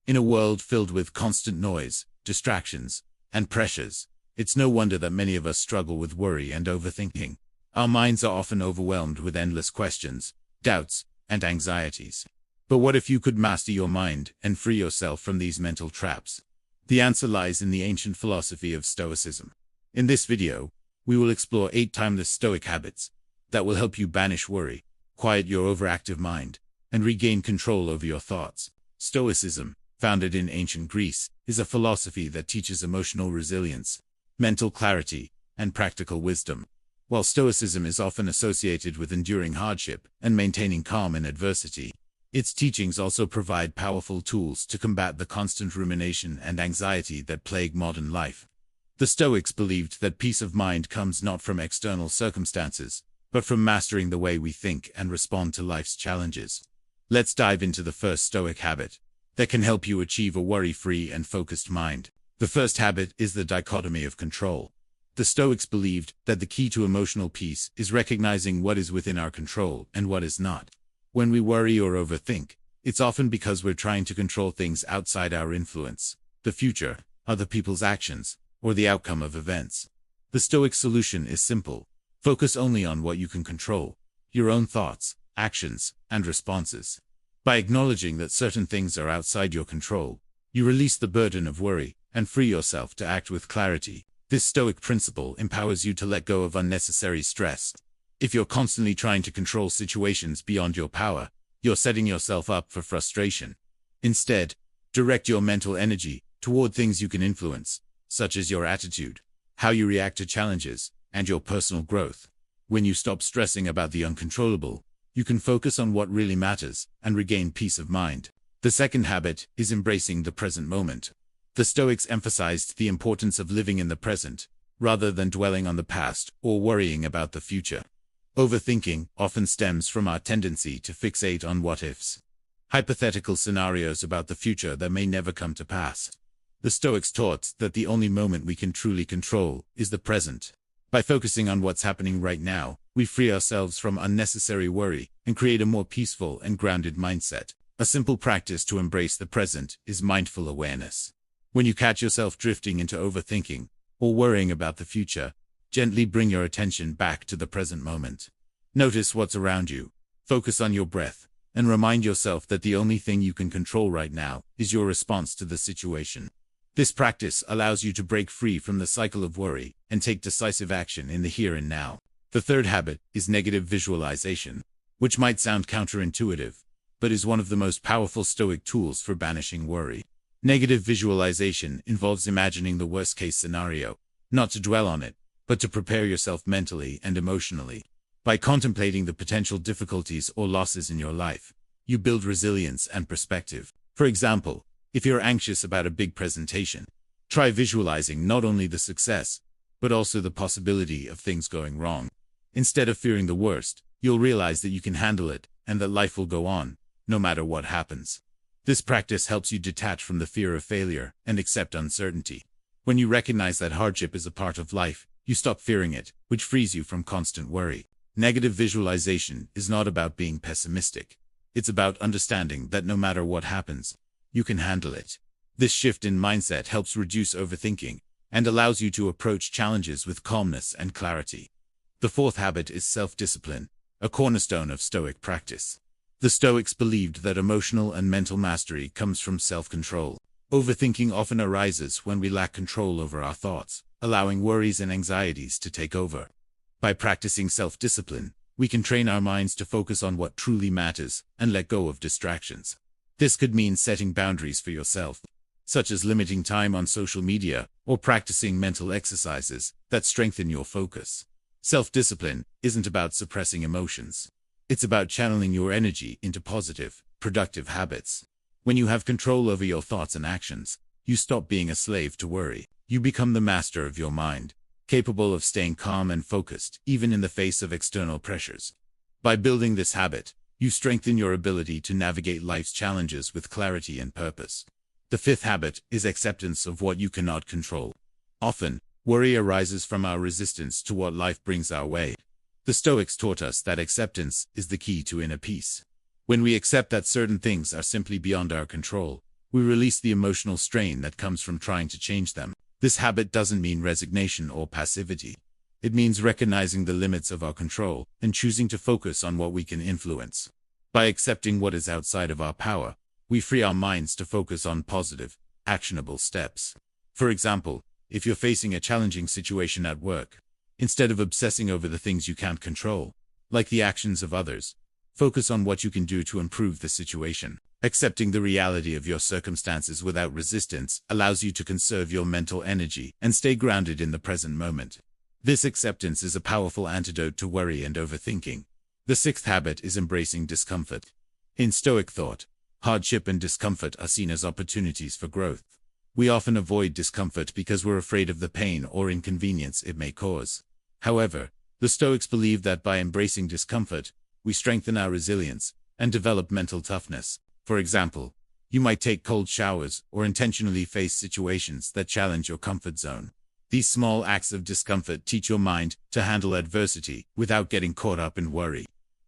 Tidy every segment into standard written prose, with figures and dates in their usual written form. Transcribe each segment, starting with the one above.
In a world filled with constant noise, distractions, and pressures, it's no wonder that many of us struggle with worry and overthinking. Our minds are often overwhelmed with endless questions, doubts, and anxieties. But what if you could master your mind and free yourself from these mental traps? The answer lies in the ancient philosophy of Stoicism. In this video, we will explore 8 timeless Stoic habits that will help you banish worry, quiet your overactive mind, and regain control over your thoughts. Stoicism, founded in ancient Greece, is a philosophy that teaches emotional resilience, mental clarity, and practical wisdom. While Stoicism is often associated with enduring hardship and maintaining calm in adversity, its teachings also provide powerful tools to combat the constant rumination and anxiety that plague modern life. The Stoics believed that peace of mind comes not from external circumstances, but from mastering the way we think and respond to life's challenges. Let's dive into the first Stoic habit that can help you achieve a worry-free and focused mind. The first habit is the dichotomy of control. The Stoics believed that the key to emotional peace is recognizing what is within our control and what is not. When we worry or overthink, it's often because we're trying to control things outside our influence: the future, other people's actions, or the outcome of events. The Stoic solution is simple. Focus only on what you can control: your own thoughts, actions, and responses. By acknowledging that certain things are outside your control, you release the burden of worry and free yourself to act with clarity. This Stoic principle empowers you to let go of unnecessary stress. If you're constantly trying to control situations beyond your power, you're setting yourself up for frustration. Instead, direct your mental energy toward things you can influence, such as your attitude, how you react to challenges, and your personal growth. When you stop stressing about the uncontrollable, you can focus on what really matters and regain peace of mind. The second habit is embracing the present moment. The Stoics emphasized the importance of living in the present, rather than dwelling on the past or worrying about the future. Overthinking often stems from our tendency to fixate on what-ifs, hypothetical scenarios about the future that may never come to pass. The Stoics taught that the only moment we can truly control is the present. By focusing on what's happening right now, we free ourselves from unnecessary worry and create a more peaceful and grounded mindset. A simple practice to embrace the present is mindful awareness. When you catch yourself drifting into overthinking or worrying about the future, gently bring your attention back to the present moment. Notice what's around you, focus on your breath, and remind yourself that the only thing you can control right now is your response to the situation. This practice allows you to break free from the cycle of worry and take decisive action in the here and now. The third habit is negative visualization, which might sound counterintuitive, but is one of the most powerful Stoic tools for banishing worry. Negative visualization involves imagining the worst-case scenario, not to dwell on it, but to prepare yourself mentally and emotionally. By contemplating the potential difficulties or losses in your life, you build resilience and perspective. For example, if you're anxious about a big presentation, try visualizing not only the success, but also the possibility of things going wrong. Instead of fearing the worst, you'll realize that you can handle it and that life will go on, no matter what happens. This practice helps you detach from the fear of failure and accept uncertainty. When you recognize that hardship is a part of life, you stop fearing it, which frees you from constant worry. Negative visualization is not about being pessimistic. It's about understanding that no matter what happens, you can handle it. This shift in mindset helps reduce overthinking and allows you to approach challenges with calmness and clarity. The fourth habit is self-discipline, a cornerstone of Stoic practice. The Stoics believed that emotional and mental mastery comes from self-control. Overthinking often arises when we lack control over our thoughts, allowing worries and anxieties to take over. By practicing self-discipline, we can train our minds to focus on what truly matters and let go of distractions. This could mean setting boundaries for yourself, such as limiting time on social media or practicing mental exercises that strengthen your focus. Self-discipline isn't about suppressing emotions. It's about channeling your energy into positive, productive habits. When you have control over your thoughts and actions, you stop being a slave to worry. You become the master of your mind, capable of staying calm and focused, even in the face of external pressures. By building this habit, you strengthen your ability to navigate life's challenges with clarity and purpose. The fifth habit is acceptance of what you cannot control. Often, worry arises from our resistance to what life brings our way. The Stoics taught us that acceptance is the key to inner peace. When we accept that certain things are simply beyond our control, we release the emotional strain that comes from trying to change them. This habit doesn't mean resignation or passivity. It means recognizing the limits of our control and choosing to focus on what we can influence. By accepting what is outside of our power, we free our minds to focus on positive, actionable steps. For example, if you're facing a challenging situation at work, instead of obsessing over the things you can't control, like the actions of others, focus on what you can do to improve the situation. Accepting the reality of your circumstances without resistance allows you to conserve your mental energy and stay grounded in the present moment. This acceptance is a powerful antidote to worry and overthinking. The sixth habit is embracing discomfort. In Stoic thought, hardship and discomfort are seen as opportunities for growth. We often avoid discomfort because we're afraid of the pain or inconvenience it may cause. However, the Stoics believe that by embracing discomfort, we strengthen our resilience and develop mental toughness. For example, you might take cold showers or intentionally face situations that challenge your comfort zone. These small acts of discomfort teach your mind to handle adversity without getting caught up in worry.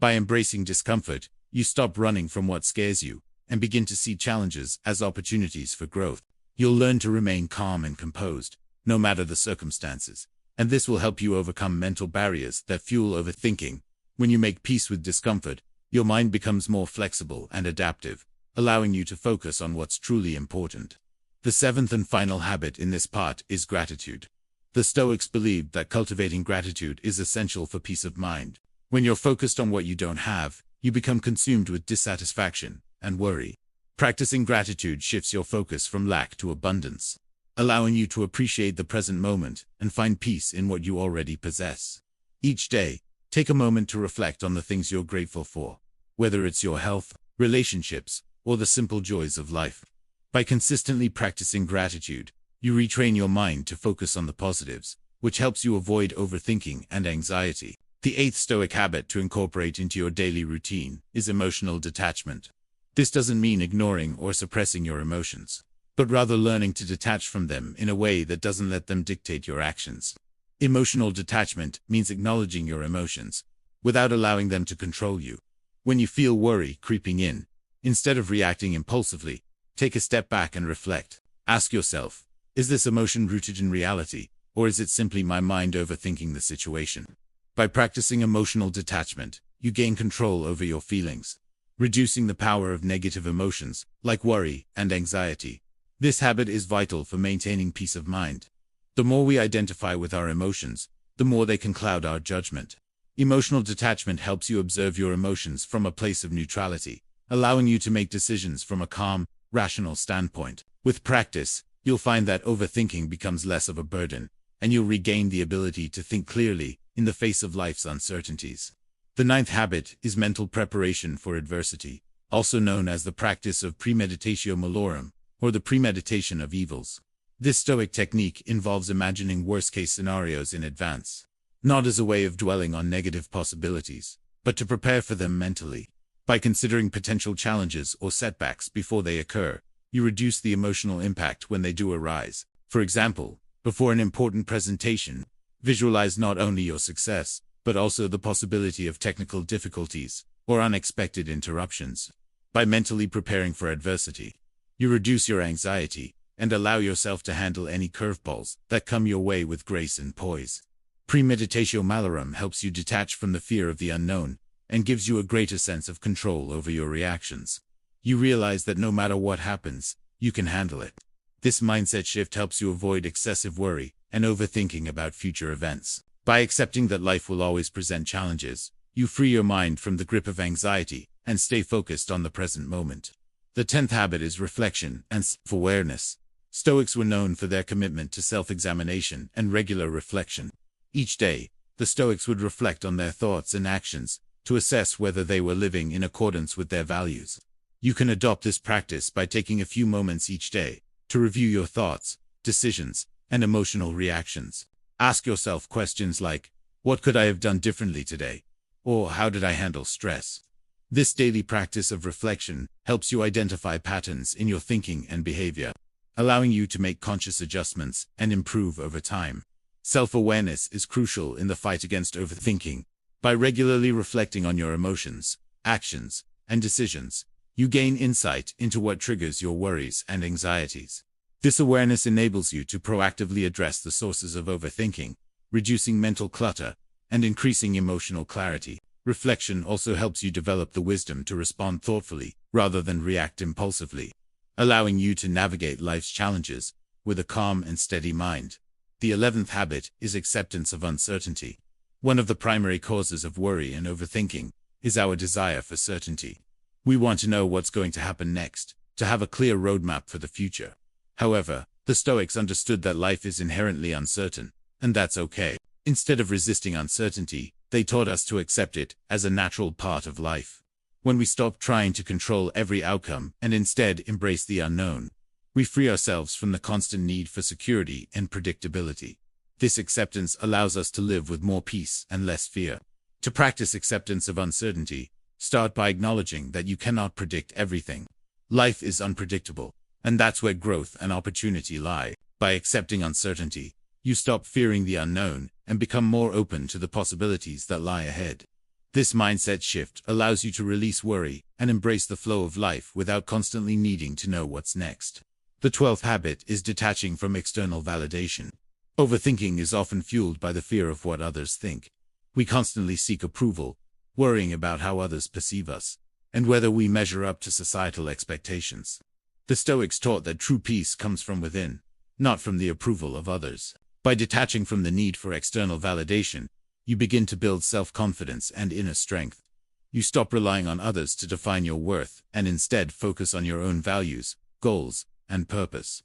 By embracing discomfort, you stop running from what scares you and begin to see challenges as opportunities for growth. You'll learn to remain calm and composed, no matter the circumstances, and this will help you overcome mental barriers that fuel overthinking. When you make peace with discomfort, your mind becomes more flexible and adaptive, allowing you to focus on what's truly important. The seventh and final habit in this part is gratitude. The Stoics believed that cultivating gratitude is essential for peace of mind. When you're focused on what you don't have, you become consumed with dissatisfaction and worry. Practicing gratitude shifts your focus from lack to abundance, allowing you to appreciate the present moment and find peace in what you already possess. Each day, take a moment to reflect on the things you're grateful for, whether it's your health, relationships, or the simple joys of life. By consistently practicing gratitude, you retrain your mind to focus on the positives, which helps you avoid overthinking and anxiety. The eighth Stoic habit to incorporate into your daily routine is emotional detachment. This doesn't mean ignoring or suppressing your emotions, but rather learning to detach from them in a way that doesn't let them dictate your actions. Emotional detachment means acknowledging your emotions without allowing them to control you. When you feel worry creeping in, instead of reacting impulsively, take a step back and reflect. Ask yourself, is this emotion rooted in reality, or is it simply my mind overthinking the situation? By practicing emotional detachment, you gain control over your feelings, reducing the power of negative emotions, like worry and anxiety. This habit is vital for maintaining peace of mind. The more we identify with our emotions, the more they can cloud our judgment. Emotional detachment helps you observe your emotions from a place of neutrality, allowing you to make decisions from a calm, rational standpoint. With practice, you'll find that overthinking becomes less of a burden, and you'll regain the ability to think clearly in the face of life's uncertainties. The ninth habit is mental preparation for adversity, also known as the practice of premeditatio malorum, or the premeditation of evils. This Stoic technique involves imagining worst-case scenarios in advance, not as a way of dwelling on negative possibilities, but to prepare for them mentally. By considering potential challenges or setbacks before they occur, you reduce the emotional impact when they do arise. For example, before an important presentation, visualize not only your success, but also the possibility of technical difficulties or unexpected interruptions. By mentally preparing for adversity, you reduce your anxiety and allow yourself to handle any curveballs that come your way with grace and poise. Premeditatio malorum helps you detach from the fear of the unknown and gives you a greater sense of control over your reactions. You realize that no matter what happens, you can handle it. This mindset shift helps you avoid excessive worry and overthinking about future events. By accepting that life will always present challenges, you free your mind from the grip of anxiety and stay focused on the present moment. The 10th habit is reflection and self-awareness. Stoics were known for their commitment to self-examination and regular reflection. Each day, the Stoics would reflect on their thoughts and actions to assess whether they were living in accordance with their values. You can adopt this practice by taking a few moments each day to review your thoughts, decisions, and emotional reactions. Ask yourself questions like, what could I have done differently today? Or how did I handle stress? This daily practice of reflection helps you identify patterns in your thinking and behavior, allowing you to make conscious adjustments and improve over time. Self-awareness is crucial in the fight against overthinking. By regularly reflecting on your emotions, actions, and decisions, You gain insight into what triggers your worries and anxieties. This awareness enables you to proactively address the sources of overthinking, reducing mental clutter and increasing emotional clarity. Reflection also helps you develop the wisdom to respond thoughtfully rather than react impulsively, allowing you to navigate life's challenges with a calm and steady mind. The 11th habit is acceptance of uncertainty. One of the primary causes of worry and overthinking is our desire for certainty. We want to know what's going to happen next, to have a clear roadmap for the future. However, the Stoics understood that life is inherently uncertain, and that's okay. Instead of resisting uncertainty, they taught us to accept it as a natural part of life. When we stop trying to control every outcome and instead embrace the unknown, we free ourselves from the constant need for security and predictability. This acceptance allows us to live with more peace and less fear. To practice acceptance of uncertainty, start by acknowledging that you cannot predict everything. Life is unpredictable, and that's where growth and opportunity lie. By accepting uncertainty, you stop fearing the unknown and become more open to the possibilities that lie ahead. This mindset shift allows you to release worry and embrace the flow of life without constantly needing to know what's next. The 12th habit is detaching from external validation. Overthinking is often fueled by the fear of what others think. We constantly seek approval, worrying about how others perceive us, and whether we measure up to societal expectations. The Stoics taught that true peace comes from within, not from the approval of others. By detaching from the need for external validation, you begin to build self-confidence and inner strength. You stop relying on others to define your worth and instead focus on your own values, goals, and purpose.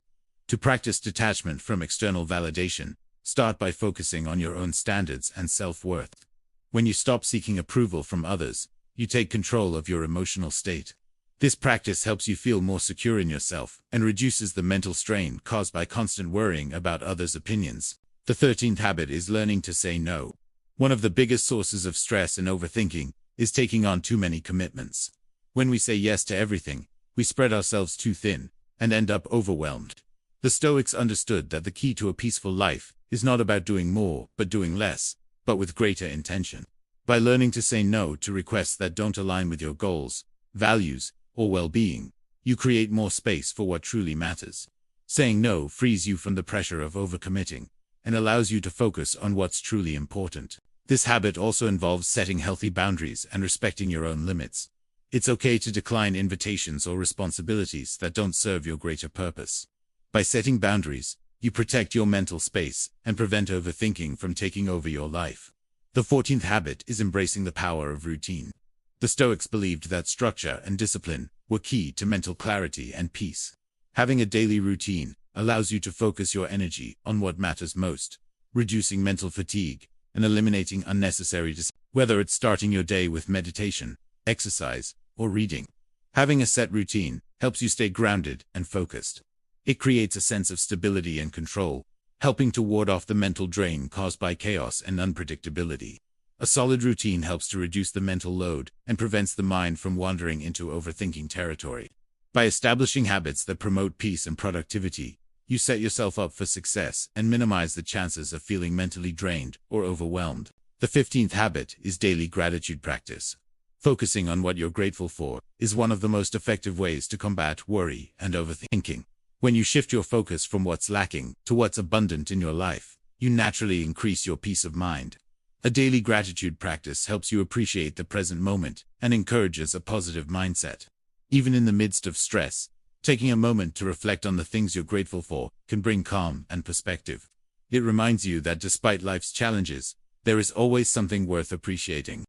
To practice detachment from external validation, start by focusing on your own standards and self-worth. When you stop seeking approval from others, you take control of your emotional state. This practice helps you feel more secure in yourself and reduces the mental strain caused by constant worrying about others' opinions. The 13th habit is learning to say no. One of the biggest sources of stress and overthinking is taking on too many commitments. When we say yes to everything, we spread ourselves too thin and end up overwhelmed. The Stoics understood that the key to a peaceful life is not about doing more, but doing less, but with greater intention. By learning to say no to requests that don't align with your goals, values, or well-being, you create more space for what truly matters. Saying no frees you from the pressure of overcommitting and allows you to focus on what's truly important. This habit also involves setting healthy boundaries and respecting your own limits. It's okay to decline invitations or responsibilities that don't serve your greater purpose. By setting boundaries, you protect your mental space and prevent overthinking from taking over your life. The 14th habit is embracing the power of routine. The Stoics believed that structure and discipline were key to mental clarity and peace. Having a daily routine allows you to focus your energy on what matters most, reducing mental fatigue and eliminating unnecessary distractions, whether it's starting your day with meditation, exercise, or reading. Having a set routine helps you stay grounded and focused. It creates a sense of stability and control, helping to ward off the mental drain caused by chaos and unpredictability. A solid routine helps to reduce the mental load and prevents the mind from wandering into overthinking territory. By establishing habits that promote peace and productivity, you set yourself up for success and minimize the chances of feeling mentally drained or overwhelmed. The 15th habit is daily gratitude practice. Focusing on what you're grateful for is one of the most effective ways to combat worry and overthinking. When you shift your focus from what's lacking to what's abundant in your life, you naturally increase your peace of mind. A daily gratitude practice helps you appreciate the present moment and encourages a positive mindset. Even in the midst of stress, taking a moment to reflect on the things you're grateful for can bring calm and perspective. It reminds you that despite life's challenges, there is always something worth appreciating.